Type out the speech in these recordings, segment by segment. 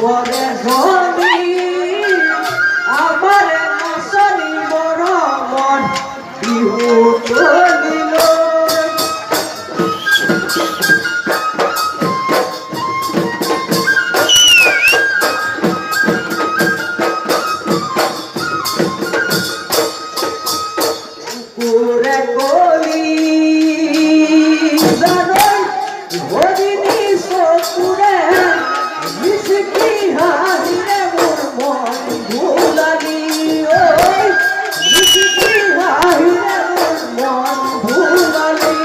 ওরে ধনী আমার নাচনি বড় মন বিহু তুলিল পুরে গলি জানই হরিণী সপুরে মিশকি হারিরে মোর মন ভুলানি ওই মিশকি হারিরে মোর মন ভুলানি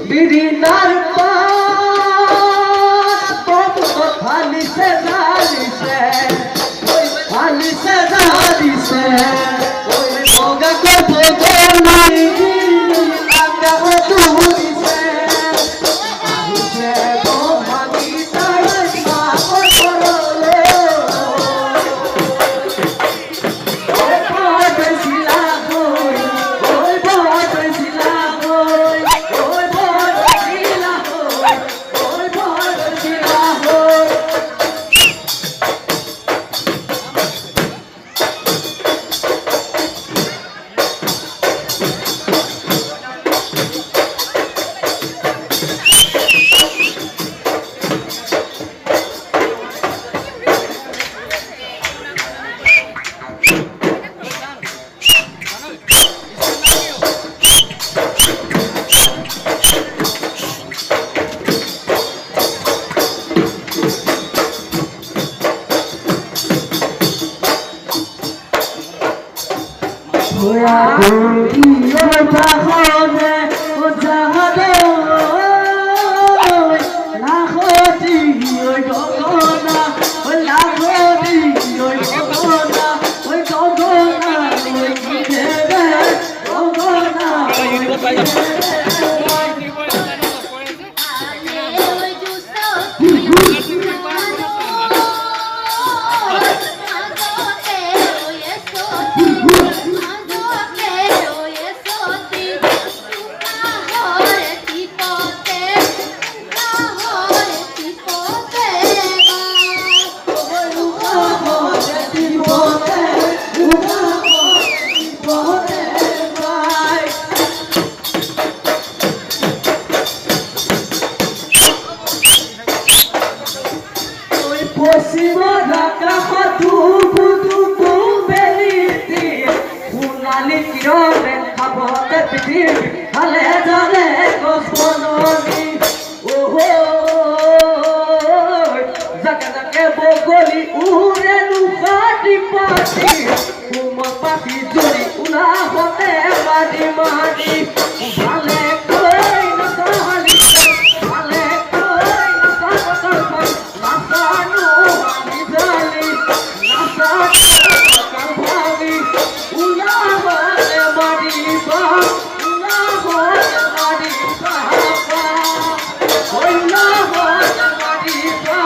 बिरिनार थाली से होगा को नहीं आगा हो दूरी से तो भागी ताई मां को ले ओए बहुत सिला होई ओए बहुत सिला होई ओए बहुत सिला होई ओए बहुत सिला होई লাখনি ওই গগনা ওই লাখনি ওই গগনা ওই গগনা ওই ঘেরে গগনা পশ্চিমা ঢাকা দুবু দুবু বেলিতি সোণালী কিৰণে খাবতে পৃথিৱী হালে জালে গছবননি জাকে জাকে বগলী উৰে নুখাটি পাতি কোমল পাতি জৰি ওলাবতে মাৰি মাৰি ভালে কৈ নাচালি ভালে কৈ নাচাবতৰ নাচানো আমি জালি নাচানো ভাবি ওলাবতে মাৰিবা ওলাবতে মাৰিবা ওলাবতে মাৰিবা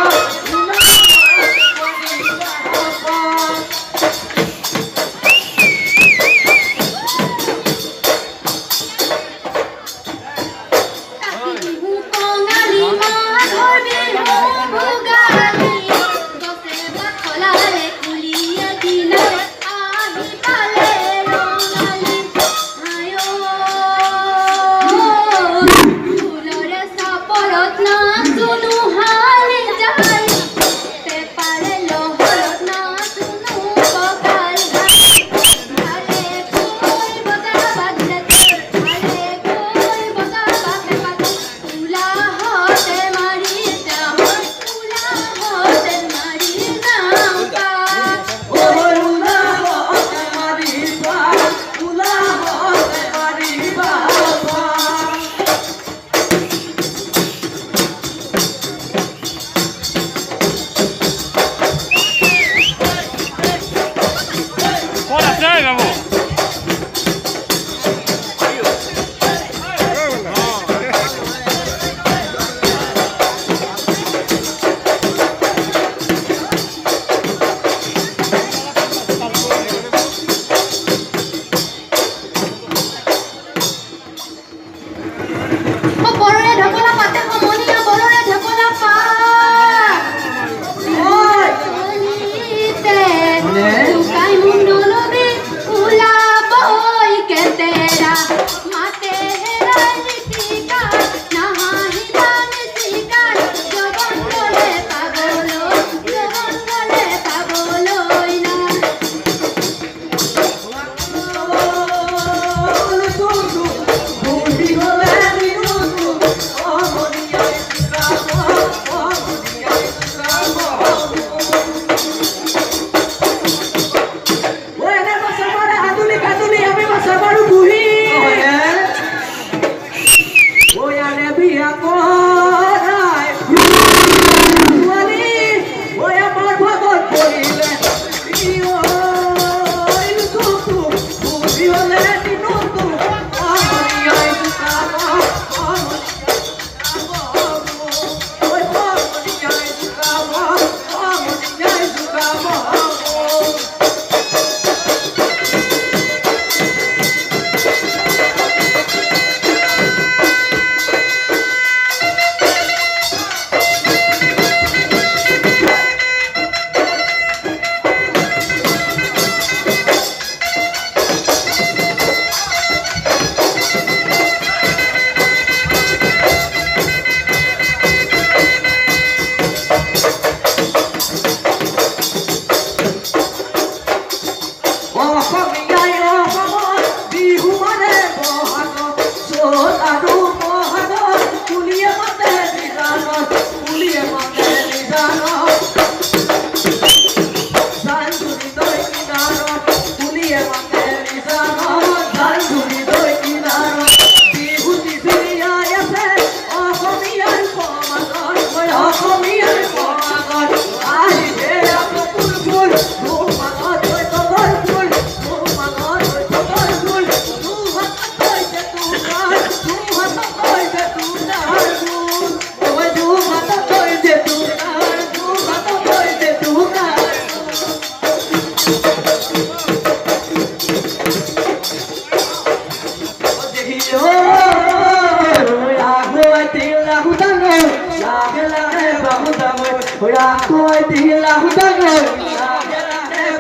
কই দিলাম ডাগর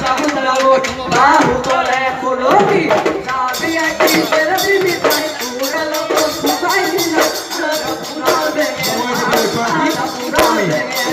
বাহু লাগো বাহু তলে ফুলকি সাবি আইতি তেরে দিবি তাই পুরা লোক সুখাই দিল পুরা দেগে পুরা দেগে